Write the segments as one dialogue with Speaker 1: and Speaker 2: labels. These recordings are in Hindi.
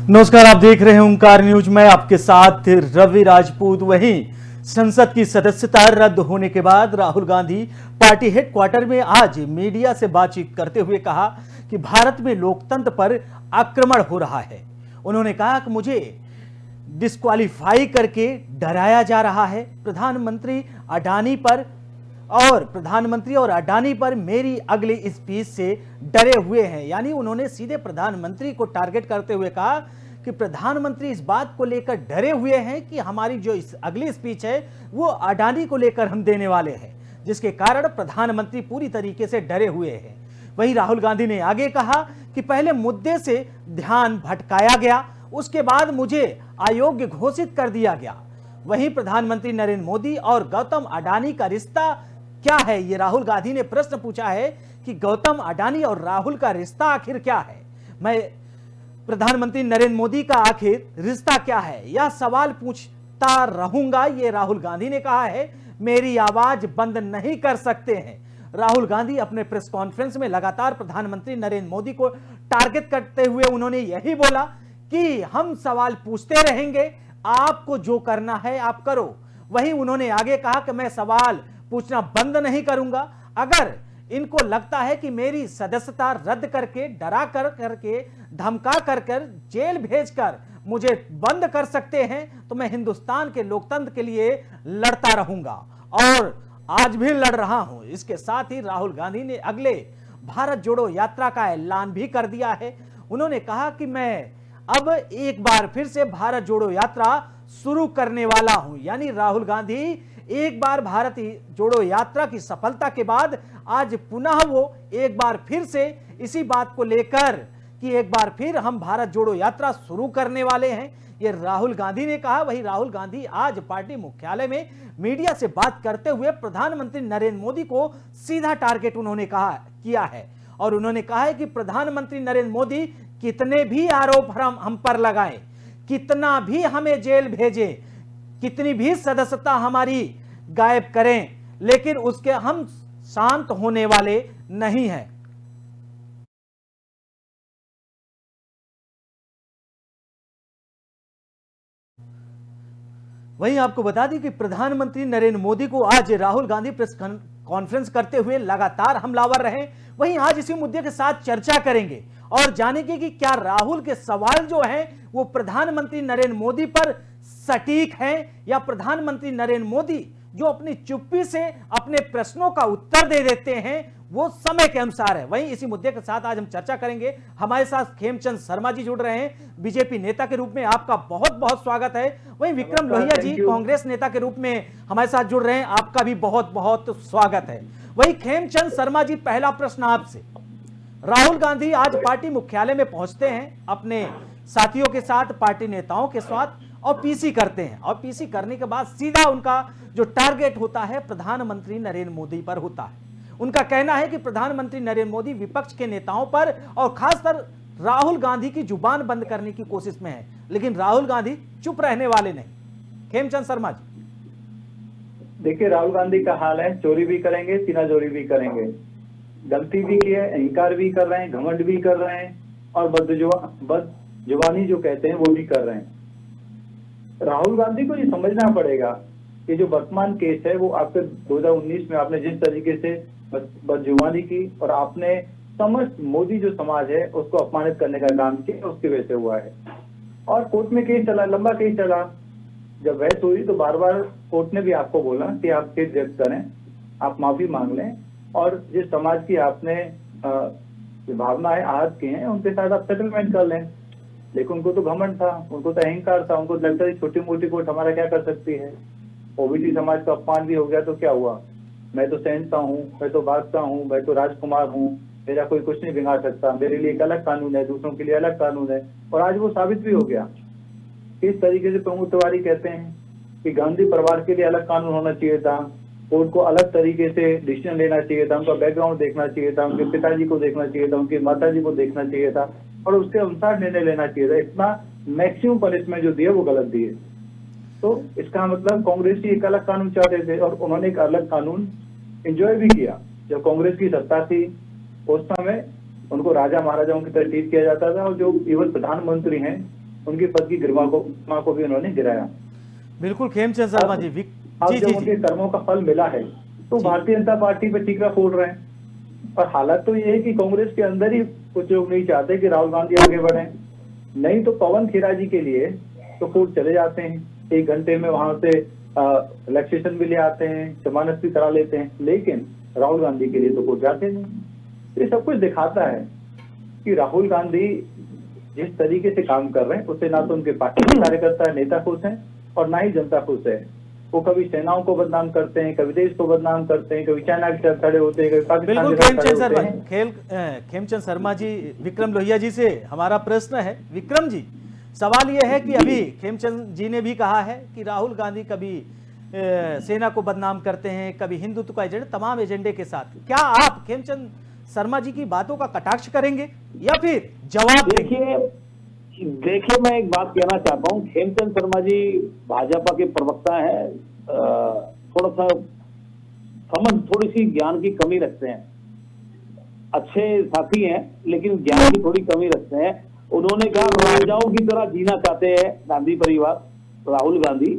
Speaker 1: नमस्कार, आप देख रहे हैं ओंकार न्यूज में आपके साथ रवि राजपूत। वहीं संसद की सदस्यता रद्द होने के बाद राहुल गांधी पार्टी हेडक्वार्टर में आज मीडिया से बातचीत करते हुए कहा कि भारत में लोकतंत्र पर आक्रमण हो रहा है। उन्होंने कहा कि मुझे डिस्क्वालीफाई करके डराया जा रहा है। प्रधानमंत्री और अडानी पर मेरी अगली स्पीच से डरे हुए हैं। यानी उन्होंने सीधे प्रधानमंत्री को टारगेट करते हुए कहा कि प्रधानमंत्री इस बात को लेकर डरे हुए हैं कि हमारी जो इस अगली स्पीच है वो अडानी को लेकर हम देने वाले हैं, जिसके कारण प्रधानमंत्री पूरी तरीके से डरे हुए हैं। वहीं राहुल गांधी ने आगे कहा कि पहले मुद्दे से ध्यान भटकाया गया, उसके बाद मुझे अयोग्य घोषित कर दिया गया। वहीं प्रधानमंत्री नरेंद्र मोदी और गौतम अडानी का रिश्ता क्या है, ये राहुल गांधी ने प्रश्न पूछा है कि गौतम अडानी और राहुल का रिश्ता आखिर क्या है। मैं प्रधानमंत्री नरेंद्र मोदी का आखिर रिश्ता क्या है, यह सवाल पूछता रहूंगा, ये राहुल गांधी ने कहा है। मेरी आवाज बंद नहीं कर सकते हैं। राहुल गांधी अपने प्रेस कॉन्फ्रेंस में लगातार प्रधानमंत्री नरेंद्र मोदी को टारगेट करते हुए उन्होंने यही बोला कि हम सवाल पूछते रहेंगे, आपको जो करना है आप करो। वहीं उन्होंने आगे कहा कि मैं सवाल पूछना बंद नहीं करूंगा। अगर इनको लगता है कि मेरी सदस्यता रद्द करके, डरा करके, धमका कर जेल भेजकर मुझे बंद कर सकते हैं, तो मैं हिंदुस्तान के लोकतंत्र के लिए लड़ता रहूंगा और आज भी लड़ रहा हूं। इसके साथ ही राहुल गांधी ने अगले भारत जोड़ो यात्रा का ऐलान भी कर दिया है। उन्होंने कहा कि मैं अब एक बार फिर से भारत जोड़ो यात्रा शुरू करने वाला हूं। यानी राहुल गांधी एक बार भारत जोड़ो यात्रा की सफलता के बाद आज पुनः वो एक बार फिर से इसी बात को लेकर कि एक बार फिर हम भारत जोड़ो यात्रा शुरू करने वाले हैं, ये राहुल गांधी ने कहा। वही राहुल गांधी आज पार्टी मुख्यालय में मीडिया से बात करते हुए प्रधानमंत्री नरेंद्र मोदी को सीधा टारगेट उन्होंने किया है और उन्होंने कहा है कि प्रधानमंत्री नरेंद्र मोदी कितने भी आरोप हम पर लगाएं, कितना भी हमें जेल भेजे, कितनी भी सदस्यता हमारी गायब करें, लेकिन उसके हम शांत होने वाले नहीं हैं। वहीं आपको बता दें कि प्रधानमंत्री नरेंद्र मोदी को आज राहुल गांधी प्रेस कॉन्फ्रेंस करते हुए लगातार हमलावर रहे। वहीं आज इसी मुद्दे के साथ चर्चा करेंगे और जानेंगे कि क्या राहुल के सवाल जो हैं वो प्रधानमंत्री नरेंद्र मोदी पर सटीक हैं या प्रधानमंत्री नरेंद्र मोदी जो अपनी चुप्पी से अपने प्रश्नों का उत्तर दे देते हैं वो समय के अनुसार है। वहीं इसी मुद्दे के साथ आज हम चर्चा करेंगे। हमारे साथ खेमचंद शर्मा जी जुड़ रहे हैं, बीजेपी नेता के रूप में आपका बहुत बहुत स्वागत है। वहीं विक्रम लोहिया जी कांग्रेस नेता के रूप में हमारे साथ जुड़ रहे हैं, आपका भी बहुत बहुत स्वागत है। वहीं खेमचंद शर्मा जी, पहला प्रश्न आपसे। राहुल गांधी आज पार्टी मुख्यालय में पहुंचते हैं अपने साथियों के साथ, पार्टी नेताओं के साथ, और पीसी करते हैं और पीसी करने के बाद सीधा उनका जो टारगेट होता है प्रधानमंत्री नरेंद्र मोदी पर होता है। उनका कहना है कि प्रधानमंत्री नरेंद्र मोदी विपक्ष के नेताओं पर और खासकर राहुल गांधी की जुबान बंद करने की कोशिश में है, लेकिन राहुल गांधी चुप रहने वाले नहीं। खेमचंद शर्मा जी,
Speaker 2: देखिए राहुल गांधी का हाल है, चोरी भी करेंगे, सीनाजोरी भी करेंगे, गलती भी की है, अहंकार भी कर रहे हैं, घमंड भी कर रहे हैं और बदजुबानी जो कहते हैं वो भी कर रहे हैं। राहुल गांधी को ये समझना पड़ेगा कि जो वर्तमान केस है वो आपके 2019 में आपने जिस तरीके से बदजुबानी की और आपने समस्त मोदी जो समाज है उसको अपमानित करने का काम किया, उसकी वजह से हुआ है। और कोर्ट में केस चला, लंबा केस चला। जब बहस हुई तो बार बार कोर्ट ने भी आपको बोला कि आप केस व्यक्त करें, आप माफी मांग लें और जिस समाज की आपने भावनाएं आहत की हैं उनके साथ आप सेटलमेंट कर लें। लेकिन उनको तो घमंड था, उनको तो अहंकार था, उनको लगता है छोटी मोटी कोर्ट हमारा क्या कर सकती है। ओबीसी समाज का अपमान भी हो गया तो क्या हुआ, मैं तो सहनता हूँ, मैं तो बादशाह हूँ, मैं तो राजकुमार हूँ, मेरा कोई कुछ नहीं बिगाड़ सकता, मेरे लिए एक अलग कानून है, दूसरों के लिए अलग कानून है। और आज वो साबित भी हो गया। इस तरीके से प्रमोद तिवारी कहते हैं कि गांधी परिवार के लिए अलग कानून होना चाहिए था, कोर्ट को अलग तरीके से डिसीजन लेना चाहिए था, उनका बैकग्राउंड देखना चाहिए था, उनके पिताजी को देखना चाहिए था, उनकी माताजी को देखना चाहिए था और उसके अनुसार निर्णय लेना चाहिए था। इतना मैक्सिमम पनिशमेंट जो दिया वो गलत दिए। तो इसका मतलब कांग्रेस ही एक अलग कानून चाहते थे और उन्होंने एक अलग कानून एंजॉय भी किया। जब कांग्रेस की सत्ता थी उस समय उनको राजा महाराजाओं की तरह ट्रीट किया जाता था और जो इवन प्रधानमंत्री हैं उनके पद की गरिमा को भी उन्होंने गिराया।
Speaker 1: बिल्कुल खेमचंद शर्मा जी,
Speaker 2: अब
Speaker 1: जी
Speaker 2: जब
Speaker 1: जी
Speaker 2: उनके
Speaker 1: जी
Speaker 2: कर्मों का फल मिला है तो भारतीय जनता पार्टी पे ठीकरा फोड़ रहे हैं। और हालत तो ये है कि कांग्रेस के अंदर ही कुछ लोग नहीं चाहते कि राहुल गांधी आगे बढ़े, नहीं तो पवन खेरा जी के लिए तो कोर्ट चले जाते हैं, 1 घंटे में वहां से रिलैक्सेशन भी ले आते हैं, जमानत भी करा लेते हैं, लेकिन राहुल गांधी के लिए तो कोर्ट जाते नहीं। ये सब कुछ दिखाता है कि राहुल गांधी जिस तरीके से काम कर रहे हैं उससे ना तो उनके पार्टी के कार्यकर्ता नेता खुश हैं और ना ही जनता खुश है। वो कभी सेनाओं को बदनाम करते हैं, कभी देश को बदनाम करते हैं, कभी चाइना की तरफ खड़े होते हैं, कभी पाकिस्तान
Speaker 1: बिल्कुल
Speaker 2: की तरफ खड़े
Speaker 1: खेमचंद
Speaker 2: होते
Speaker 1: शर्मा,
Speaker 2: हैं।
Speaker 1: खेमचंद शर्मा जी, विक्रम लोहिया जी से हमारा प्रश्न है। विक्रम जी, सवाल यह है कि अभी खेमचंद जी ने भी कहा है कि राहुल गांधी कभी सेना को बदनाम करते हैं, कभी हिंदुत्व का एजेंडा, तमाम एजेंडे के साथ। क्या आप खेमचंद शर्मा जी की बातों का कटाक्ष करेंगे या फिर जवाब देंगे?
Speaker 3: देखिए मैं एक बात कहना चाहता हूँ, खेमचंद शर्मा जी भाजपा के प्रवक्ता हैं, थोड़ा सा थोड़ी सी ज्ञान की कमी रखते हैं। अच्छे साथी हैं लेकिन ज्ञान की थोड़ी कमी रखते हैं। उन्होंने कहा राजाओं की तरह जीना चाहते हैं गांधी परिवार, राहुल गांधी।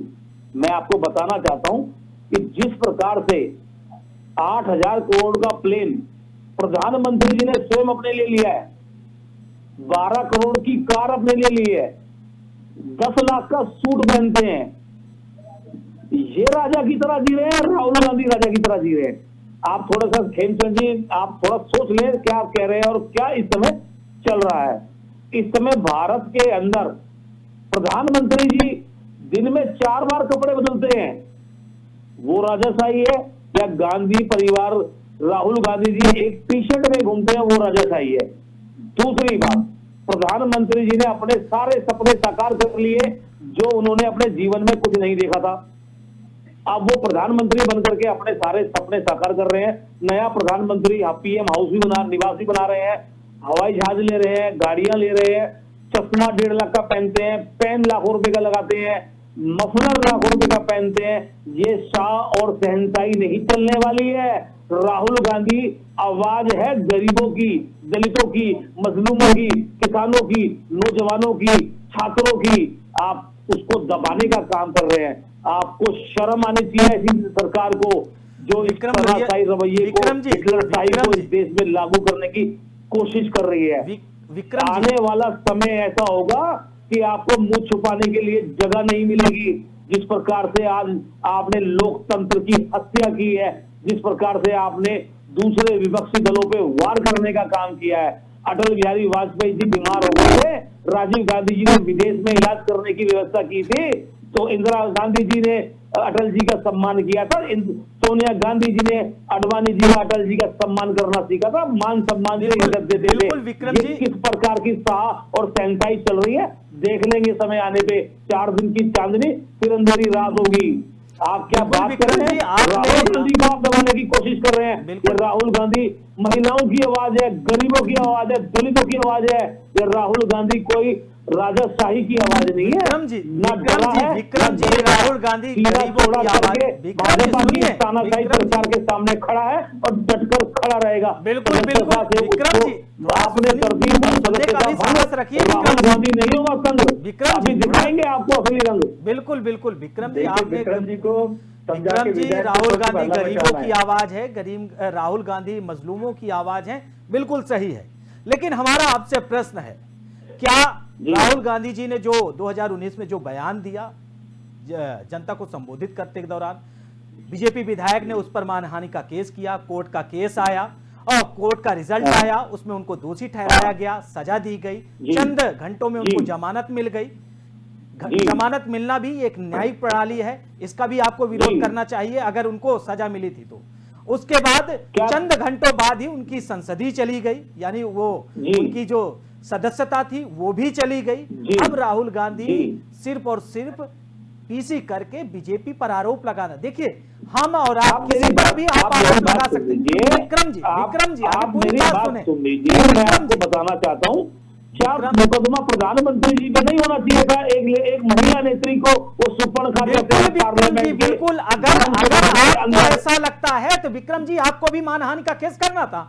Speaker 3: मैं आपको बताना चाहता हूं कि जिस प्रकार से 8,000 करोड़ का प्लेन प्रधानमंत्री जी ने स्वयं अपने लिए लिया है, 12 करोड़ की कार अपने लिए ली है, 10 लाख का सूट पहनते हैं, ये राजा की तरह जी रहे हैं, राहुल गांधी राजा की तरह जी रहे हैं। आप थोड़ा सा खेमचंद जी, आप थोड़ा सोच लें क्या आप कह रहे हैं और क्या इस समय चल रहा है। इस समय भारत के अंदर प्रधानमंत्री जी दिन में 4 बार कपड़े बदलते हैं, वो राजाशाही है या गांधी परिवार राहुल गांधी जी एक टी शर्ट में घूमते हैं वो राजाशाही है? दूसरी बात, प्रधानमंत्री जी ने अपने सारे सपने साकार कर लिए जो उन्होंने अपने जीवन में कुछ नहीं देखा था। अब वो प्रधानमंत्री बनकर के अपने सारे सपने साकार कर रहे हैं। नया प्रधानमंत्री पीएम हाउस भी निवास भी बना रहे हैं, हवाई जहाज ले रहे हैं, गाड़ियां ले रहे हैं, चश्मा 1.5 लाख का पहनते हैं, पेन लाखों रुपए का लगाते हैं, मफलर लाखों रुपए का पहनते हैं। ये शाह और शहनशाही नहीं चलने वाली है। राहुल गांधी आवाज है गरीबों की, दलितों की, मजलूमों की, किसानों की, नौजवानों की, छात्रों की। आप उसको दबाने का काम कर रहे हैं। आपको शर्म आनी चाहिए ऐसी सरकार को जो इस तानाशाही रवैये को, हिटलरशाही को इस देश में लागू करने की कोशिश कर रही है। आने वाला समय ऐसा होगा कि आपको मुंह छुपाने के लिए जगह नहीं मिलेगी। जिस प्रकार से आज आपने लोकतंत्र की हत्या की है, जिस प्रकार से आपने दूसरे विपक्षी दलों पे वार करने का काम किया है। अटल बिहारी वाजपेयी जी बीमार हो गए थे, राजीव गांधी जी ने विदेश में इलाज करने की व्यवस्था की थी, तो इंदिरा गांधी जी ने अटल जी का सम्मान किया था, सोनिया गांधी जी ने अडवाणी जी का अटल जी का सम्मान करना सीखा था, मान सम्मान से इज्जत देते थे। ये किस प्रकार की शाह और शहनशाही चल रही है देख लेंगे समय आने पे। 4 दिन की चांदनी फिर अंधेरी रात होगी। आप क्या बात कर रहे हैं? राहुल गांधी को आप दबाने की कोशिश कर रहे हैं। ये राहुल गांधी महिलाओं की आवाज है, गरीबों की आवाज है, दलितों की आवाज है। ये राहुल गांधी कोई राजाशाही की आवाज नहीं है।
Speaker 1: विक्रम जी, राहुल गांधी गरीबों की आवाज,
Speaker 3: भाजपा की तानाशाही सरकार के सामने खड़ा है और डटकर खड़ा रहेगा।
Speaker 1: बिल्कुल बिल्कुल विक्रम जी,
Speaker 3: आपने
Speaker 1: रखिए।
Speaker 3: राहुल गांधी नहीं होगा संघ,
Speaker 1: विक्रम जी
Speaker 3: दिखाएंगे आपको असली रंग।
Speaker 1: बिल्कुल बिल्कुल विक्रम जी, आपने
Speaker 2: विक्रम जी को
Speaker 1: विक्रम जी, राहुल गांधी गरीबों की आवाज है, राहुल गांधी मजलूमों की आवाज है, बिल्कुल सही है। लेकिन हमारा आपसे प्रश्न है, क्या राहुल गांधी जी ने जो 2019 में जो बयान दिया जनता को संबोधित करते के दौरान, बीजेपी विधायक ने उस पर मानहानि का केस किया, कोर्ट का केस आया और कोर्ट का रिजल्ट आया, उसमें उनको दोषी ठहराया गया, सजा दी गई, चंद घंटों में उनको जमानत मिल गई। जमानत मिलना भी एक न्यायिक प्रणाली है, इसका भी आपको विरोध करना चाहिए अगर उनको सजा मिली थी तो। उसके बाद चंद घंटों बाद ही उनकी संसदीय चली गई, यानी वो उनकी जो सदस्यता थी वो भी चली गई। अब राहुल गांधी सिर्फ और सिर्फ पीसी करके बीजेपी पर आरोप लगाना। देखिए, हम और आप किसी पर भी आप आरोप लगा सकते हैं। विक्रम जी, आप
Speaker 3: मेरी बात सुन लीजिए। मैं आपको बताना चाहता हूँ, क्या मुकदमा प्रधानमंत्री जी पे नहीं होना चाहिए था? एक महिला नेत्री को वो सुपर्ण
Speaker 1: बिल्कुल, अगर आपको ऐसा लगता है तो विक्रम जी आपको भी मानहानि का केस करना था,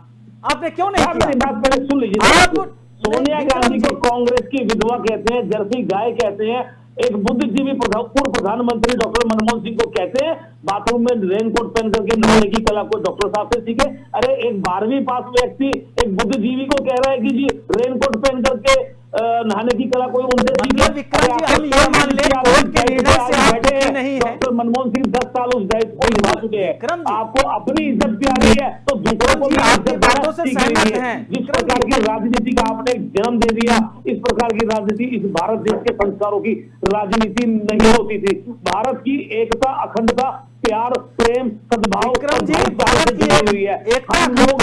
Speaker 1: आपने क्यों नहीं किया?
Speaker 3: बात पहले सुन लीजिए। सोनिया गांधी को कांग्रेस की विधवा कहते हैं, जर्सी गाय कहते हैं, एक बुद्धिजीवी पूर्व प्रधानमंत्री डॉक्टर मनमोहन सिंह को कहते हैं बाथरूम में रेनकोट पहन करके नहाने की कला को डॉक्टर साहब से सीखे। अरे एक 12वीं पास व्यक्ति एक बुद्धिजीवी को कह रहा है कि जी रेनकोट पहन करके नहाने की कला कोई उनसे सीखे।
Speaker 1: विक्रम जी, हम ये मान लें कोर्ट के निर्णय से आप तृप्त नहीं है।
Speaker 3: डॉक्टर मनमोहन सिंह 10 साल उस देश को निभा चुके हैं।
Speaker 1: विक्रम जी,
Speaker 3: आपको अपनी इज्जत प्यारी है तो दूसरों को भी
Speaker 1: आपकी बातों से सहमत हैं।
Speaker 3: जिस प्रकार की राजनीति का आपने जन्म दे दिया, इस प्रकार की राजनीति इस भारत देश के संस्कारों की राजनीति नहीं होती थी। भारत की एकता, अखंडता, प्यार, प्रेम, सद्भाव
Speaker 1: विक्रम जी, भारत की
Speaker 3: हुई है।
Speaker 1: एकता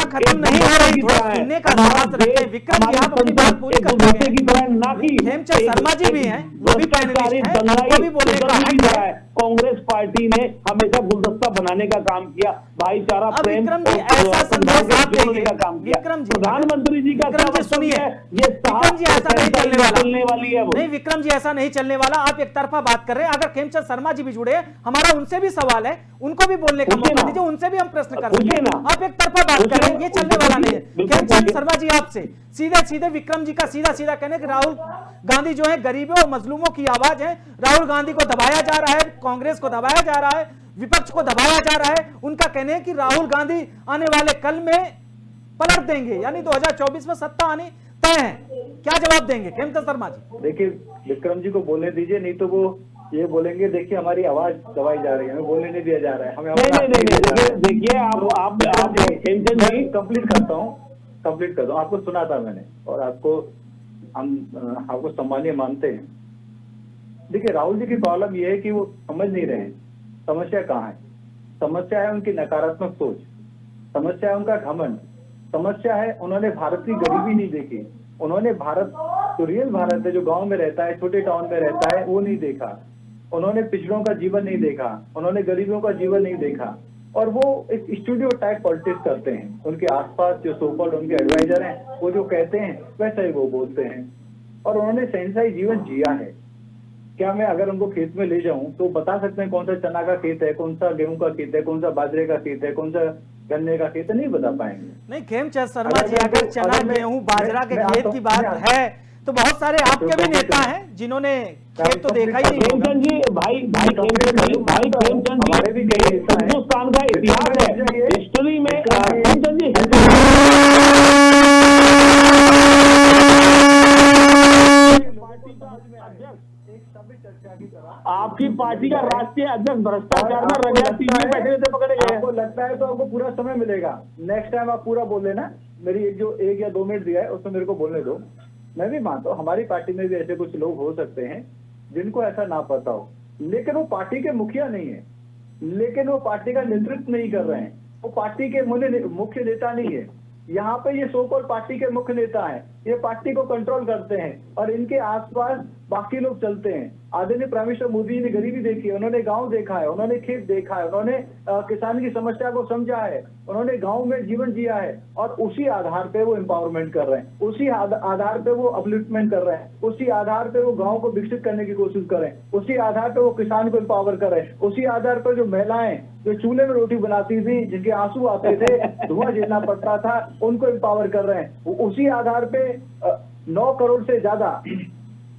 Speaker 1: खत्म नहीं हो रही, थोड़ा सुनने का साहस रखें। विक्रम जी, आप अपनी बात पूरी कर रहे हैं।
Speaker 3: ना कि
Speaker 1: हेमचंद शर्मा जी भी हैं, वो भी पैनलिस्ट हैं, उनको भी बोलने का हक है।
Speaker 3: कांग्रेस पार्टी ने हमेशा गुलदस्ता बनाने का काम किया, भाईचारा, प्रेम,
Speaker 1: विक्रम जी, ऐसा संदेश आप देंगे
Speaker 3: का काम किया।
Speaker 1: विक्रम जी,
Speaker 3: प्रधानमंत्री जी का
Speaker 1: विक्रम जी सुनिए,
Speaker 3: ये
Speaker 1: विक्रम जी ऐसा नहीं
Speaker 3: चलने वाली है।
Speaker 1: नहीं विक्रम जी, ऐसा नहीं चलने वाला। आप एक तरफा बात कर रहे हैं। अगर हेमचंद शर्मा जी भी जुड़े हैं, हमारा उनसे भी सवाल है, उनको भी बोलने का मौका दीजिए, उनसे भी हम प्रश्न कर सकते हैं। आप एक तरफा बात कर रहे हैं, ये चलने वाला नहीं है। हेमचंद शर्मा जी, आपसे सीधे सीधे विक्रम जी का सीधा सीधा कहने कि राहुल गांधी जो है गरीबों और मजलूमों की आवाज है, राहुल गांधी को दबाया जा रहा है, कांग्रेस को दबाया जा रहा है, विपक्ष को दबाया जा रहा है। उनका कहने है कि राहुल गांधी आने वाले कल में पलट देंगे, यानी 2024 में सत्ता आनी तय है। क्या जवाब देंगे हेमचंद शर्मा जी?
Speaker 2: देखिए, विक्रम जी को बोलने दीजिए, नहीं तो वो ये बोलेंगे देखिए हमारी आवाज दबाई जा रही है, हमें बोलने नहीं दिया जा रहा है। हमें
Speaker 3: देखिए आप हेमचंद जी
Speaker 2: कंप्लीट करता हूँ, आपको सुना था मैंने और हम आपको सम्मानीय मानते हैं। देखिए, राहुल जी की प्रॉब्लम ये है कि वो समझ नहीं रहे हैं समस्या कहाँ है। समस्या है उनकी नकारात्मक सोच, समस्या है उनका घमंड, समस्या है उन्होंने भारत की गरीबी नहीं देखी। उन्होंने भारत जो रियल भारत है, जो गांव में रहता है, छोटे टाउन में रहता है, वो नहीं देखा। उन्होंने पिछड़ों का जीवन नहीं देखा, उन्होंने गरीबों का जीवन नहीं देखा। और वो एक स्टूडियो टाइप पॉलिटिक्स करते हैं। उनके आसपास जो सोकॉल्ड उनके एडवाइजर हैं, वो जो कहते हैं वैसा ही वो बोलते हैं। और उन्होंने सहनशाही जीवन जिया है। क्या मैं अगर उनको खेत में ले जाऊं तो बता सकते हैं कौन सा चना का खेत है, कौन सा गेहूं का खेत है, कौन सा बाजरे का खेत है, कौन सा गन्ने का खेत है? नहीं बता पाएंगे।
Speaker 1: नहीं हेमचंद शर्मा जी, अगर चना गेहूं बाजरा के खेत की बात है तो बहुत सारे आपके भी नेता हैं जिन्होंने खेत तो देखा ही नहीं।
Speaker 3: हेमचंद जी, भाई हेमचंद जी, हिंदुस्तान का इतिहास है, हिस्ट्री में हेमचंद जी आपकी पार्टी का राष्ट्रीय अध्यक्ष भ्रष्टाचार में रंगे हाथ बैठे थे, पकड़े गए।
Speaker 2: आपको लगता है तो आपको पूरा समय मिलेगा, नेक्स्ट टाइम आप पूरा बोल लेना। मेरी एक या 2 मिनट दिया है उसमें मेरे को बोलने दो। मैं भी मानता हूँ हमारी पार्टी में भी ऐसे कुछ लोग हो सकते हैं जिनको ऐसा ना पता हो, लेकिन वो पार्टी के मुखिया नहीं है, लेकिन वो पार्टी का नेतृत्व नहीं कर रहे हैं, वो पार्टी के मुख्य नेता नहीं है। यहाँ पे ये सो कॉल्ड पार्टी के मुख्य नेता हैं, ये पार्टी को कंट्रोल करते हैं और इनके आसपास बाकी लोग चलते हैं। आदरणीय प्राइम मिनिस्टर मोदी ने गरीबी देखी है, उन्होंने गांव देखा है, उन्होंने खेत देखा है, उन्होंने किसान की समस्या को समझा है, उन्होंने गांव में जीवन जिया है और उसी आधार पे वो एम्पावरमेंट कर रहे हैं, उसी आधार पे वो अपलिफ्टमेंट कर रहे हैं, उसी आधार पे वो गाँव को विकसित करने की कोशिश कर रहे हैं, उसी आधार पे वो किसान को एम्पावर कर रहे हैं, उसी आधार पर जो महिलाएं जो चूल्हे में रोटी बनाती थी, जिनके आंसू आते थे, धुआं झेलना पड़ता था, उनको एम्पावर कर रहे हैं। उसी आधार पे 9 करोड़ से ज्यादा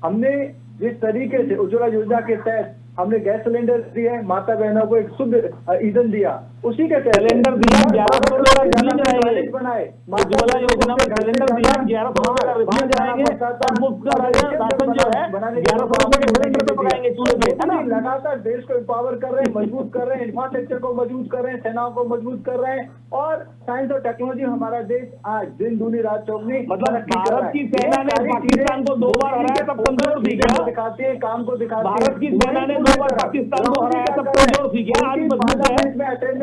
Speaker 2: हमने जिस तरीके से उज्ज्वला योजना के तहत हमने गैस सिलेंडर दिए, माता बहनों को एक शुद्ध ईंधन दिया, उसी के
Speaker 3: सिलेंडर दिया 11 करोड़
Speaker 2: बनाए,
Speaker 3: उज्ज्वला योजना में सिलेंडर दिया 11 करोड़ का रिफंड जाएंगे, मुफ्त का राशन जो है 11 करोड़ के सिलेंडर पे पकाएंगे चूल्हे पे, है ना।
Speaker 2: लगातार देश को एम्पावर कर रहे हैं, मजबूत कर रहे हैं, इंफ्रास्ट्रक्चर को मजबूत कर रहे हैं, सेनाओं को मजबूत कर रहे हैं और साइंस और टेक्नोलॉजी हमारा देश आज दिन दूनी रात चौगनी।
Speaker 3: मतलब भारत की सेना ने पाकिस्तान को 2 बार हराया तब कमजोर थी क्या?
Speaker 2: दिखाती है, काम को दिखाती है।
Speaker 3: भारत की सेना ने 2 बार पाकिस्तान को हराया तब कमजोर थी क्या? आज मजबूत है।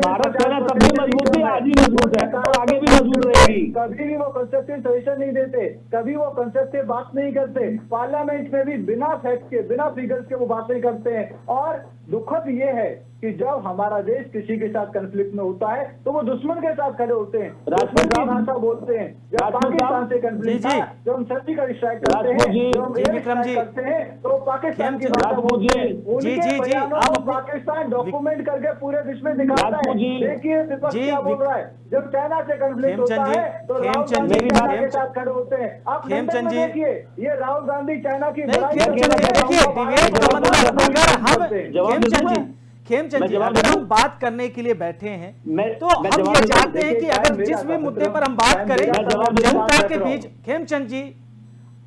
Speaker 3: भारत सेना तब भी मजबूत थी, आज भी मजबूत है और आगे भी मजबूत रहेगी।
Speaker 2: कभी भी वो कंस्ट्रक्टिव सजेशन नहीं देते, कभी वो कंस्ट्रक्टिव बात नहीं करते, पार्लियामेंट में भी बिना फैक्ट के, बिना फिगर्स के वो बात नहीं करते हैं। और दुखद ये है कि जब हमारा देश किसी के साथ कन्फ्लिक्ट में होता है तो वो दुश्मन के साथ खड़े होते हैं, दुश्मन की भाषा बोलते हैं। जब पाकिस्तान से कन्फ्लिक्ट था, जब हम सर्जिकल स्ट्राइक करते हैं, जब हम एयर स्ट्राइक करते हैं, हैं तो पाकिस्तान की भाषा
Speaker 3: राजपूत
Speaker 2: बोलते हैं।
Speaker 3: जी,
Speaker 2: उनके
Speaker 1: जी,
Speaker 2: बयानों
Speaker 1: आप
Speaker 2: को
Speaker 1: अपने-
Speaker 2: पाकिस्तान डॉक्यूमेंट करके पूरे विश्व में दिखाता है।
Speaker 3: राजपूत जी,
Speaker 2: देखिए विपक्ष
Speaker 1: जी,
Speaker 2: क्या बोल रहा है, जब चाइना से कन्फ्लिक्ट होता
Speaker 1: खेमचंद जी,
Speaker 2: है तो राहुल
Speaker 1: खेमचंद
Speaker 2: गांधी
Speaker 1: जी,
Speaker 2: चाइना के
Speaker 1: खेमचंद-
Speaker 2: साथ खड़े होते हैं। आप
Speaker 1: खेमचंद
Speaker 2: लंदन में
Speaker 1: जी-
Speaker 2: देखिए, ये राहुल गांधी चाइना की
Speaker 1: नहीं
Speaker 2: बड़ाई
Speaker 1: खेमचंद
Speaker 2: करते
Speaker 1: जी,
Speaker 2: हैं।
Speaker 1: देखिए
Speaker 2: वो
Speaker 1: डिबेट का
Speaker 2: भारत
Speaker 1: मतलब
Speaker 2: में
Speaker 1: अगर हम
Speaker 2: करते हैं।
Speaker 3: जवाब दे दूं
Speaker 1: खेमचंद जी
Speaker 3: मैं?
Speaker 1: खेमचंद
Speaker 3: मैं
Speaker 1: जी
Speaker 3: जवाब
Speaker 1: अगर
Speaker 3: दे
Speaker 1: हम
Speaker 3: दूं?
Speaker 1: बात करने के लिए बैठे हैं
Speaker 3: मैं
Speaker 1: तो
Speaker 3: मैं
Speaker 1: हम
Speaker 3: जवाब
Speaker 1: ये
Speaker 3: दे दूं?
Speaker 1: चाहते हैं कि
Speaker 2: देखिए,
Speaker 1: अगर
Speaker 2: मेरा
Speaker 1: जिस भी
Speaker 2: सवाल
Speaker 1: मुद्दे पर हम
Speaker 2: मैं
Speaker 1: बात करें
Speaker 2: मेरा
Speaker 3: जवाब दे दूं?
Speaker 1: जनता के
Speaker 2: रहा हूं।
Speaker 1: बीच खेमचंद जी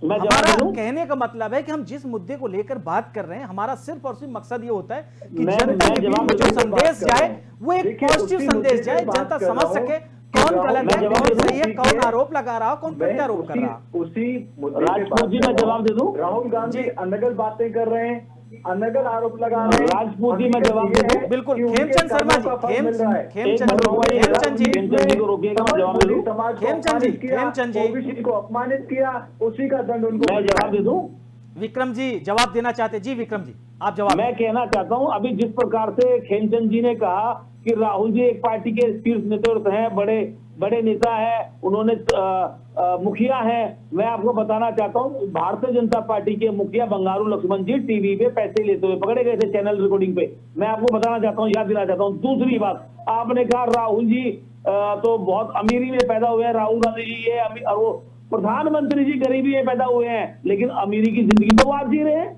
Speaker 3: मैं जवाब
Speaker 1: हमारा
Speaker 3: दे दूं?
Speaker 1: कहने का मतलब है कि हम जिस मुद्दे को लेकर बात कर रहे हैं हमारा सिर्फ और सिर्फ मकसद ये होता है कि
Speaker 3: मैं
Speaker 1: जनता के बीच
Speaker 3: जवाब
Speaker 1: में जो
Speaker 3: देने की
Speaker 1: संदेश
Speaker 2: बात कर
Speaker 1: जाए
Speaker 2: रहा हूं।
Speaker 1: वो एक
Speaker 2: देखिए,
Speaker 1: पॉजिटिव
Speaker 2: उसी
Speaker 1: संदेश
Speaker 2: मुद्दे
Speaker 1: जाए,
Speaker 2: पे बात
Speaker 1: जनता
Speaker 2: कर
Speaker 1: समझ
Speaker 2: रहा हूं
Speaker 1: सके
Speaker 2: कि
Speaker 1: कौन
Speaker 2: राहुल
Speaker 1: गलत है,
Speaker 3: जवाब
Speaker 1: कौन
Speaker 3: दे दूं?
Speaker 1: सही है,
Speaker 2: ठीक
Speaker 1: कौन
Speaker 2: है।
Speaker 1: आरोप लगा रहा हो, कौन प्रत्यारोप कर रहा हो।
Speaker 2: उसी मुद्दे पे
Speaker 3: राजपूत
Speaker 2: बात
Speaker 3: जी,
Speaker 2: कर
Speaker 3: मैं
Speaker 2: रहा हूं।
Speaker 3: जवाब दे दूं?
Speaker 2: राहुल गांधी
Speaker 1: जी।
Speaker 2: अनगल बातें कर रहे हैं, अनगल आरोप लगा रहे हैं।
Speaker 3: राजपूत जी, मैं
Speaker 2: हकीकत
Speaker 3: जवाब
Speaker 2: ये
Speaker 3: दे दूं?
Speaker 2: है
Speaker 1: बिल्कुल,
Speaker 2: कि उनके
Speaker 1: खेमचंद शर्मा
Speaker 2: कर्मों
Speaker 1: जी,
Speaker 2: का फल मिल रहा है।
Speaker 1: खेमचंद
Speaker 3: एक
Speaker 1: जी,
Speaker 3: मिनट रुकिए,
Speaker 1: खेमचंद जी,
Speaker 3: खेमचंद जी को रोकिएगा, मैं जवाब दे दूं?
Speaker 2: समाज को
Speaker 1: खेमचंद जी,
Speaker 2: अपमानित किया,
Speaker 1: खेमचंद जी।
Speaker 2: ओबीसी को अपमानित किया, उसी का दंड उनको
Speaker 3: मैं
Speaker 2: मिल रहा
Speaker 3: जवाब
Speaker 2: है।
Speaker 3: दे दूं?
Speaker 1: विक्रम जी जवाब देना चाहते जी, विक्रम जी आप जवाब
Speaker 3: मैं कहना चाहता हूं, अभी जिस प्रकार से खेमचंद जी ने कहा कि राहुल जी एक पार्टी के शीर्ष नेतृत्व हैं, बड़े बड़े नेता हैं, उन्होंने मुखिया हैं। मैं आपको बताना चाहता हूं, भारतीय जनता पार्टी के मुखिया बंगारू लक्ष्मण जी टीवी पे पैसे लेते हुए पकड़े गए थे चैनल रिकॉर्डिंग पे। मैं आपको बताना चाहता हूं, याद दिलाना चाहता हूं। दूसरी बात, आपने कहा राहुल जी तो बहुत अमीरी में पैदा हुए हैं, राहुल गांधी जी ये और वो प्रधानमंत्री जी गरीबी में पैदा हुए हैं, लेकिन अमीरी की जिंदगी तो वो आप जी रहे हैं।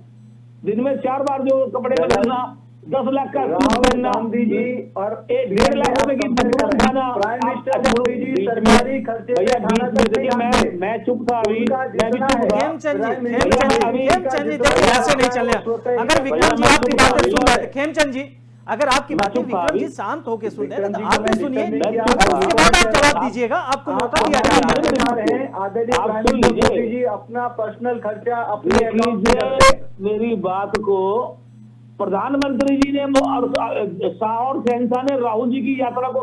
Speaker 3: दिन में 4 बार जो कपड़े बदलना, 10 लाख का सूट
Speaker 2: राहुल
Speaker 3: पहनना,
Speaker 2: गांधी जी और
Speaker 3: 1.5 लाख रुपए की पेट्रोल खाना।
Speaker 2: प्राइम मिनिस्टर
Speaker 3: अच्छा,
Speaker 2: मोदी जी
Speaker 3: बीच में-
Speaker 2: सरकारी खर्चे
Speaker 3: भैया
Speaker 2: पे खाना
Speaker 3: बीच में
Speaker 2: तक
Speaker 3: देखिए,
Speaker 2: नहीं खाते।
Speaker 3: मैं चुप था अभी,
Speaker 2: उनका
Speaker 3: मैं भी
Speaker 2: जितना
Speaker 3: चुप
Speaker 2: है,
Speaker 3: था।
Speaker 1: खेमचंद जी,
Speaker 2: प्राइम
Speaker 1: खेमचंद जी,
Speaker 2: मिनिस्टर
Speaker 1: खेमचंद जी
Speaker 2: जितना
Speaker 1: देखिए
Speaker 2: है,
Speaker 1: ऐसे नहीं चल
Speaker 2: वो
Speaker 1: रहा।
Speaker 2: है।
Speaker 1: अगर विक्रम जी
Speaker 3: मैं
Speaker 1: आपकी
Speaker 3: चुप
Speaker 1: बातें
Speaker 3: था,
Speaker 1: सुन रहे थे,
Speaker 3: मैं-
Speaker 1: खेमचंद जी अगर आपकी
Speaker 3: मैं
Speaker 1: बातें
Speaker 3: चुप था
Speaker 1: विक्रम जी
Speaker 3: अभी।
Speaker 1: शांत होकर सुन रहे हैं
Speaker 2: विक्रम
Speaker 1: तो
Speaker 2: जी
Speaker 1: आप
Speaker 2: को
Speaker 1: भी
Speaker 2: मैं
Speaker 1: सुनिए,
Speaker 2: डिस्टर्ब नहीं
Speaker 1: और
Speaker 2: किया।
Speaker 1: उसके बाद आप जवाब दीजिएगा, आपको मौका दिया जा रहा है।
Speaker 2: बता रहे हैं आदरणीय
Speaker 3: आप
Speaker 2: प्राइम
Speaker 3: सुन
Speaker 2: मिनिस्टर
Speaker 3: लीजिए।
Speaker 2: मोदी जी अपना पर्सनल खर्चा अपने
Speaker 3: देख
Speaker 2: अकाउंट से करते
Speaker 3: लीजिए
Speaker 2: हैं।
Speaker 3: मेरी बात को, प्रधानमंत्री जी ने और शाह और शहनशाह ने राहुल जी की यात्रा को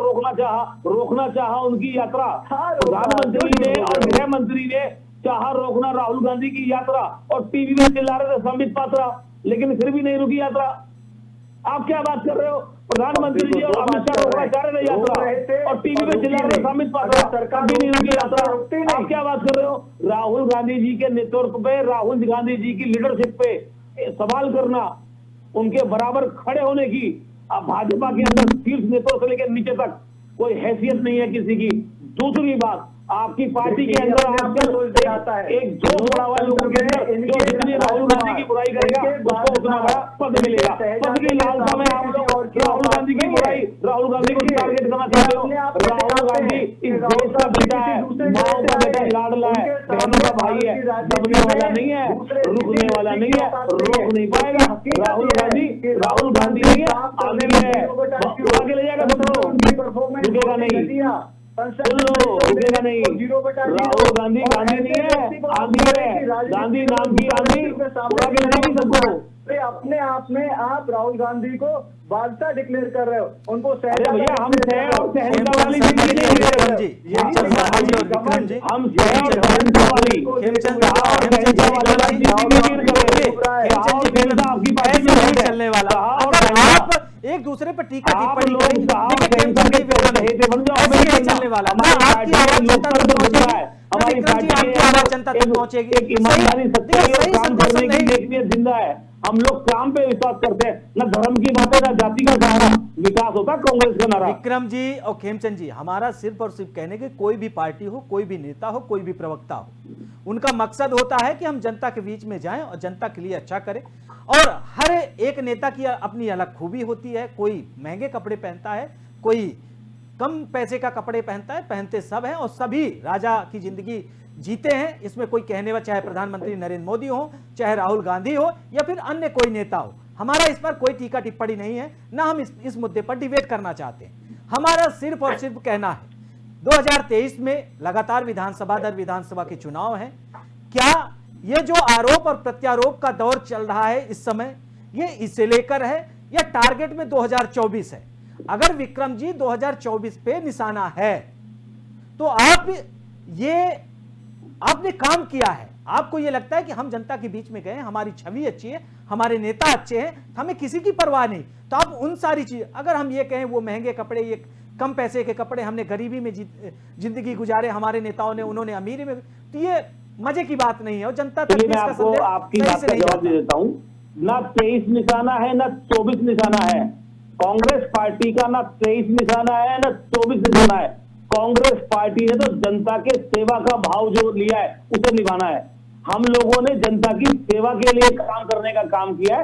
Speaker 3: रोकना चाहा उनकी यात्रा।
Speaker 2: हाँ, रोका।
Speaker 3: प्रधानमंत्री ने
Speaker 2: क्यों
Speaker 3: और
Speaker 2: रोका?
Speaker 3: गृह मंत्री ने चाहा रोकना राहुल गांधी की यात्रा, और टीवी में चिल्ला रहे थे संबित पात्रा, लेकिन फिर भी नहीं रुकी यात्रा। आप क्या बात कर रहे हो? प्रधानमंत्री जी और अमित शाह रोकना चाह रहे थे यात्रा, और टीवी में चिल्ला रहे थे संबित पात्रा,
Speaker 2: सरकार
Speaker 3: कभी नहीं रुकी यात्रा।
Speaker 2: रोकती नहीं।
Speaker 3: आप क्या बात कर रहे हो? राहुल गांधी जी के नेतृत्व पे, राहुल गांधी जी की लीडरशिप पे सवाल करना, उनके बराबर खड़े होने की अब भाजपा के अंदर शीर्ष नेताओं से लेकर नीचे तक कोई हैसियत नहीं है किसी की। दूसरी बात, आपकी पार्टी के अंदर आजकल एक जोश बड़ा हुआ है लोगों के अंदर, जो जितनी राहुल गांधी की बुराई करेगा उसको उतना बड़ा पद मिलेगा। पद की लालसा में आप लोग राहुल गांधी की बुराई, राहुल गांधी को टारगेट करना चाहते हो। राहुल गांधी इस देश का बेटा है, माओ का बेटा लाडला है, बहनों का भाई है, दबने वाला नहीं है, रुकने वाला नहीं है, रोक नहीं पाएगा। राहुल गांधी नहीं है, आदमी है, उड़ा के ले जाएगा सबको, रुकेगा नहीं। सुन लो, रुकेगा नहीं। राहुल गांधी नहीं है, आंधी है, गांधी नाम की आंधी उड़ा के ले जाएगी सबको।
Speaker 2: अपने आप में आप राहुल गांधी को बादशाह डिक्लेयर कर रहे हो, उनको
Speaker 3: अरे भैया, हम सह और सहनता वाली
Speaker 1: खेमचंद
Speaker 3: जिंदगी नहीं जी रहे।
Speaker 1: जी, खेमचंद शर्मा जी और विक्रम जी,
Speaker 3: हम सह और सहनता वाली,
Speaker 1: खेमचंद
Speaker 3: आपकी पार्टी में
Speaker 1: नहीं
Speaker 3: है।
Speaker 1: चलने वाला।
Speaker 3: और
Speaker 1: अगर
Speaker 3: सहनता-
Speaker 1: आप एक दूसरे पर टीका
Speaker 3: आप
Speaker 1: टिप्पणी
Speaker 3: लोग
Speaker 1: करेंगे,
Speaker 3: साहब
Speaker 1: देखिए
Speaker 3: सहनता
Speaker 1: खेमचंद जी,
Speaker 3: के
Speaker 1: विक्रम जी,
Speaker 3: सहेते बन जाओ,
Speaker 1: ऐसे
Speaker 3: हमें
Speaker 1: नहीं
Speaker 3: करना।
Speaker 1: चलने वाला। ना
Speaker 3: हमारी
Speaker 1: आपकी
Speaker 3: पार्टी
Speaker 1: आवाज
Speaker 3: में
Speaker 1: जनता तक
Speaker 3: लोकतंत्र
Speaker 1: पहुंचेगी,
Speaker 3: है।
Speaker 1: ना
Speaker 3: हमारी
Speaker 1: विक्रम जी
Speaker 3: पार्टी
Speaker 1: आपकी
Speaker 3: में
Speaker 1: आवाज जनता तक
Speaker 3: एक
Speaker 1: पहुंचेगी।
Speaker 3: ईमानदारी, सच्चाई और
Speaker 1: सही
Speaker 3: काम
Speaker 1: संदेश
Speaker 3: करने की
Speaker 1: नहीं।
Speaker 3: नेकनियत जिंदा है। हम लोग काम पे विश्वास करते हैं, ना धर्म की बातें, ना जाति का सहारा। विकास होता कांग्रेस का नारा।
Speaker 1: विक्रम जी और खेमचंद जी, हमारा सिर्फ और सिर्फ कहने के कोई भी पार्टी हो, कोई भी नेता हो, कोई भी प्रवक्ता हो, उनका मकसद होता है कि हम जनता के बीच में जाएं और जनता के लिए अच्छा करें। और हर एक नेता की अपनी अलग खूबी होती है, कोई महंगे कपड़े पहनता है, कोई कम पैसे का कपड़े पहनता है, पहनते सब हैं और सभी राजा की जिंदगी जीते हैं। इसमें कोई कहने वाला, चाहे प्रधानमंत्री नरेंद्र मोदी हो, चाहे राहुल गांधी हो, या फिर अन्य कोई नेता हो। हमारा इस पर कोई टीका टिप्पणी नहीं है, ना हम इस मुद्दे पर डिबेट करना चाहते हैं। हमारा सिर्फ और सिर्फ कहना है, 2023 में लगातार विधानसभा दर विधानसभा के चुनाव हैं। क्या ये जो आरोप और प्रत्यारोप का दौर चल रहा है इस समय, ये इसे लेकर है या टारगेट में 2024 है? अगर विक्रम जी 2024 पे निशाना है तो आपने काम किया है, आपको यह लगता है कि हम जनता के बीच में गए, हमारी छवि अच्छी है, हमारे नेता अच्छे हैं, हमें किसी की परवाह नहीं, तो आप उन सारी चीज, अगर हम ये कहें वो महंगे कपड़े, ये कम पैसे के कपड़े, हमने गरीबी में जिंदगी गुजारे हमारे नेताओं ने, उन्होंने अमीरी में, तो ये मजे की बात नहीं है, और जनता तक
Speaker 3: चलिए
Speaker 1: भी
Speaker 3: मैं
Speaker 1: इसका
Speaker 3: आपको
Speaker 1: संदेश
Speaker 3: आपकी
Speaker 1: सही
Speaker 3: बात
Speaker 1: से
Speaker 3: का
Speaker 1: नहीं
Speaker 3: जवाब दे
Speaker 1: जाता।
Speaker 3: देता हूं। ना 23 निशाना है ना 24 निशाना है कांग्रेस पार्टी का, ना 23 निशाना है ना 24 निशाना है। कांग्रेस पार्टी ने तो जनता के सेवा का भाव जो लिया है उसे निभाना है। हम लोगों ने जनता की सेवा के लिए काम करने का काम किया है।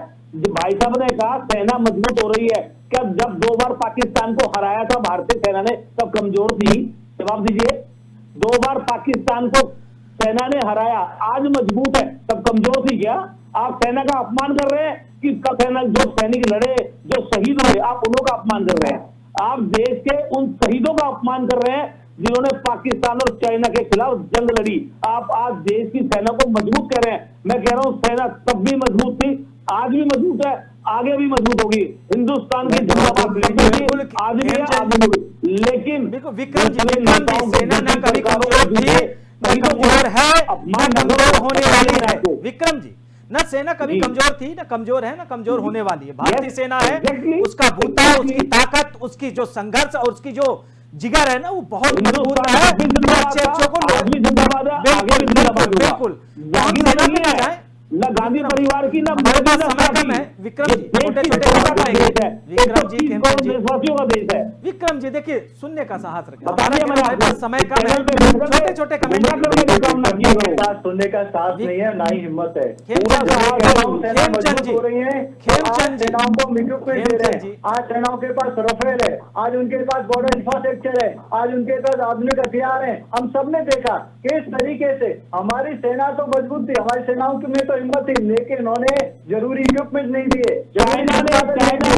Speaker 3: भाई साहब ने कहा सेना मजबूत हो रही है, क्या जब 2 बार पाकिस्तान को हराया था भारतीय सेना ने तब कमजोर थी? जवाब दीजिए। 2 बार पाकिस्तान को सेना ने हराया, आज मजबूत है, तब कमजोर थी क्या? आप सेना का अपमान कर रहे हैं कि सेना जो सैनिक लड़े, जो शहीद हुए, आप उन्हों का अपमान कर रहे हैं। आप देश के उन शहीदों का अपमान कर रहे हैं जिन्होंने पाकिस्तान और चाइना के खिलाफ जंग लड़ी। आप आज देश की सेना को मजबूत कह रहे हैं। मैं कह रहा हूं सेना तब भी मजबूत थी, आज भी मजबूत है, आगे भी मजबूत होगी। हिंदुस्तान की जिंदाबाद
Speaker 1: बिल्कुल,
Speaker 3: आज भी है, आगे भी होगी। लेकिन
Speaker 1: विक्रम जी, सेना न कभी कमजोर थी, न कमजोर है, न कमजोर होने वाली है। विक्रम जी, न सेना कभी कमजोर थी, न कमजोर है, न कमजोर होने वाली है। भारतीय सेना है, उसका बूता, उसकी ताकत, उसकी जो संघर्ष और उसकी जो जिगर है ना, वो बहुत मजबूत है। अच्छे को बिल्कुल
Speaker 3: न गांधी परिवार की, न
Speaker 1: समय कम है। विक्रम जी,
Speaker 3: देशवासियों का देश है।
Speaker 1: विक्रम जी देखिए, सुनने का साहस रखें,
Speaker 3: हमारे
Speaker 1: पास समय कम है, छोटे छोटे कमेंट
Speaker 3: करने का काम ना किए।
Speaker 2: सुनने का साहस नहीं है, ना ही हिम्मत है।
Speaker 1: खेमचंद जी,
Speaker 2: हो रही है,
Speaker 1: खेमचंद जी,
Speaker 2: सेनाओं को इक्विपमेंट दे रहे हैं। आज सेनाओं के पास रफेल है, आज उनके पास बॉर्डर इंफ्रास्ट्रक्चर है, आज उनके पास आधुनिक हथियार है। हम सबने देखा किस तरीके से हमारी सेना तो मजबूत थी, हमारी सेनाओं में तो हिम्मत थी, लेकिन उन्होंने जरूरी इक्विपमेंट नहीं दिए।
Speaker 3: चाइना ने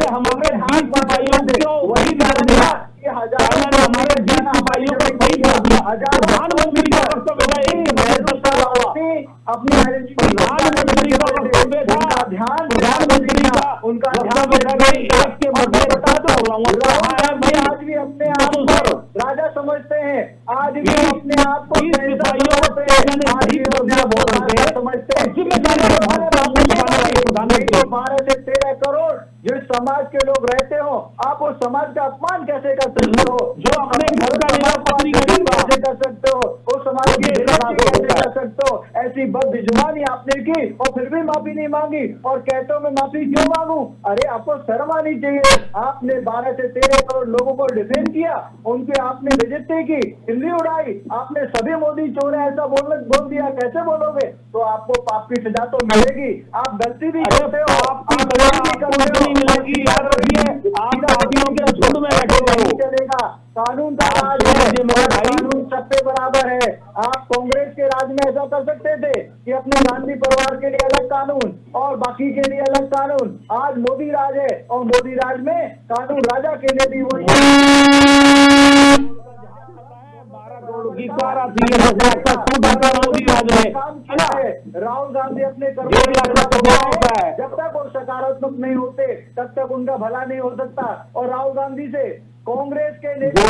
Speaker 3: हमारे हाथ सिपाहियों को वही कर दिया कि हमारे 20 सिपाहियों को शहीद कर दिया। प्रधानमंत्री का वक्तव्य था, एक
Speaker 2: अपनी
Speaker 3: प्रधानमंत्री का वक्तव्य था,
Speaker 2: ध्यान
Speaker 3: प्रधानमंत्री का
Speaker 2: उनका
Speaker 3: वक्तव्य था कि एक के बदले बता दो।
Speaker 2: आज भी अपने आप को राजा समझते हैं, आज भी अपने आप को समझते हैं। 12 से 13 करोड़ जिस समाज के लोग रहते हो, आप उस समाज का अपमान कैसे कर सकते हो?
Speaker 3: जो अपने घर का
Speaker 2: कैसे कर सकते हो? उस समाज की कैसे कर सकते हो? ऐसी बदजुबानी आपने की और फिर भी माफी नहीं मांगी, और कहते हो मैं माफी क्यों मांगू? अरे आपको शर्म आनी चाहिए। आपने 12 से 13 करोड़ लोगों को डिफेंड किया, उनकी आपने बेइज्जती की, हिंदी उड़ाई, आपने सभी मोदी चोर है ऐसा बोल दिया। कैसे बोलोगे? तो आपको पाप की सजा तो मिलेगी। आप गलती भी करते हो, आपकी
Speaker 3: मिलेगी, याद रखिए। आप पार्टियों के झुंड में बैठे हो,
Speaker 2: चलेगा। कानून का राज है, कानून सबसे बराबर है। आप कांग्रेस के राज में ऐसा कर सकते थे कि अपने गांधी परिवार के लिए अलग कानून और बाकी के लिए अलग कानून। आज मोदी राज है, और मोदी राज में कानून राजा के लिए भी वही राहुल गांधी अपने जब तक वो सकारात्मक नहीं होते तब तक उनका भला नहीं हो सकता। और राहुल गांधी से कांग्रेस के नेता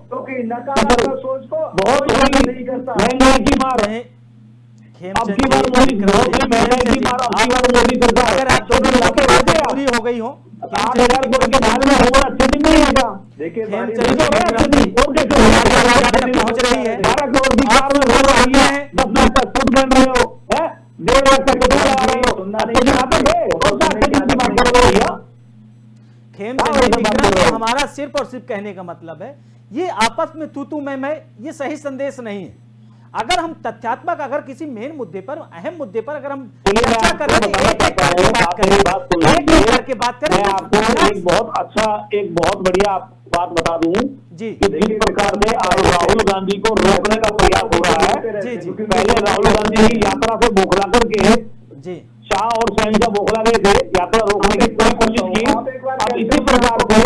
Speaker 2: क्योंकि नकारात्मक सोच को बहुत नहीं करता।
Speaker 3: महंगाई की मार है, अब की बार महंगाई की मार, अब की बार मोदी सरकार
Speaker 1: अगर आप 2 दिन पूरी हो गई हो
Speaker 3: 8,000 करोड़ के बाद में होगा, अच्छे दिन नहीं है क्या?
Speaker 2: देखिए
Speaker 1: पहुंच रही है,
Speaker 3: 12 करोड़ की कार में हो रही है, 10 लाख का सूट बन रहे हो, 1.5 लाख का कपड़ा लगा रहे हो।
Speaker 1: हमारा सिर्फ और सिर्फ कहने का मतलब है, ये आपस में तू मैं ये सही संदेश नहीं है। अगर हम तथ्यात्मक, अगर किसी मेन मुद्दे पर, अहम मुद्दे पर अगर हम चर्चा कर रहे हैं, बात करें,
Speaker 3: मैं आपको एक बहुत अच्छा, एक बहुत बढ़िया बात बता दूं
Speaker 1: जी।
Speaker 3: जिस प्रकार से राहुल गांधी को रोकने का प्रयास हो रहा है,
Speaker 1: जी जी,
Speaker 3: पहले राहुल गांधी की यात्रा से बौखला करके
Speaker 1: जी
Speaker 3: शाह और शहनशाह बौखला गए थे, यात्रा रोकने की पूरी कोशिश की। अब इसी प्रकार से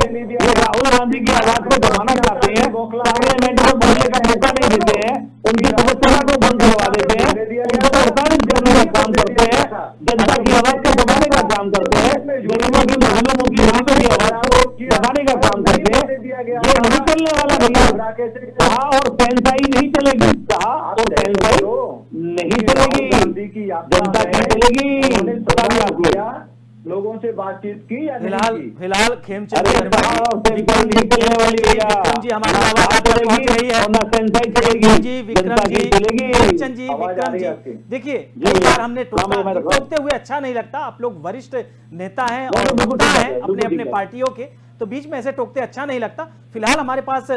Speaker 3: राहुल गांधी की आवाज को दबाना चाहते हैं, पार्लियामेंट में बोलने का मौका नहीं देते हैं, उनकी समस्या को बंद करवा देते हैं, उनको प्रताड़ित करने का काम करते हैं, जनता की आवाज को दबाने का काम करते हैं, गरीबों की, मजलूमों की, गरीबों की आवाज को दबाने का काम करते हैं। ये नहीं चलने वाला भैया। कहा और शहनशाही नहीं चलेगी, कहा और शहनशाही नहीं चलेगी, जनता की चलेगी।
Speaker 2: लोगों से बातचीत की या नहीं
Speaker 1: फिलहाल
Speaker 2: की?
Speaker 1: फिलहाल खेमचंद
Speaker 3: अरे
Speaker 1: शर्मा जी,
Speaker 3: कहाँ से
Speaker 1: विक्रम जी,
Speaker 3: निकलने वाली भैया,
Speaker 1: विक्रम जी, हमारी
Speaker 3: ना
Speaker 1: आवाज
Speaker 3: बात
Speaker 1: आप तक पहुंच
Speaker 3: चलेगी
Speaker 1: रही है।
Speaker 3: और ना सेंसाई
Speaker 1: विक्रम
Speaker 3: चलेगी,
Speaker 1: जी, विक्रम
Speaker 3: जनता
Speaker 1: जी,
Speaker 3: की चलेगी।
Speaker 1: खेमचंद जी,
Speaker 2: आवाज आ
Speaker 1: विक्रम
Speaker 2: रही
Speaker 1: जी,
Speaker 2: है आपकी?
Speaker 1: देखिए
Speaker 3: जी
Speaker 1: कई
Speaker 3: भैया,
Speaker 1: बार हमने
Speaker 3: हाँ, मैं रख रहा हूँ।
Speaker 1: टोकते हुए अच्छा नहीं लगता। आप लोग वरिष्ठ नेता हैं
Speaker 3: नहीं,
Speaker 1: और
Speaker 3: बिल्कुल
Speaker 1: वक्ता
Speaker 3: ठीक बात
Speaker 1: हैं
Speaker 3: है,
Speaker 1: अपने
Speaker 3: बिल्कुल
Speaker 1: अपने
Speaker 3: ठीक है।
Speaker 1: पार्टियों के, तो बीच में ऐसे टोकते अच्छा नहीं लगता। फिलहाल हमारे पास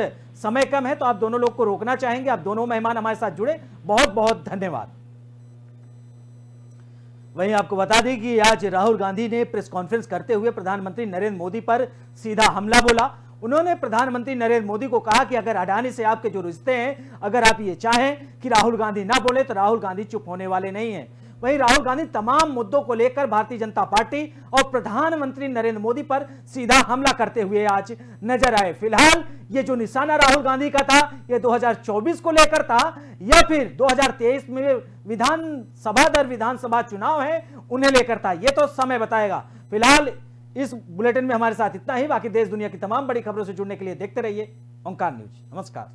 Speaker 1: समय कम है, तो आप दोनों लोग को रोकना चाहेंगे। आप दोनों मेहमान हमारे साथ जुड़े, बहुत बहुत धन्यवाद। वहीं आपको बता दें कि आज राहुल गांधी ने प्रेस कॉन्फ्रेंस करते हुए प्रधानमंत्री नरेंद्र मोदी पर सीधा हमला बोला। उन्होंने प्रधानमंत्री नरेंद्र मोदी को कहा कि अगर अडानी से आपके जो रिश्ते हैं, अगर आप ये चाहें कि राहुल गांधी ना बोले, तो राहुल गांधी चुप होने वाले नहीं हैं। वहीं राहुल गांधी तमाम मुद्दों को लेकर भारतीय जनता पार्टी और प्रधानमंत्री नरेंद्र मोदी पर सीधा हमला करते हुए आज नजर आए। फिलहाल ये जो निशाना राहुल गांधी का था, ये 2024 को लेकर था या फिर 2023 में विधानसभा दर विधानसभा चुनाव है उन्हें लेकर था, ये तो समय बताएगा। फिलहाल इस बुलेटिन में हमारे साथ इतना ही। बाकी देश दुनिया की तमाम बड़ी खबरों से जुड़ने के लिए देखते रहिए ओंकार न्यूज। नमस्कार।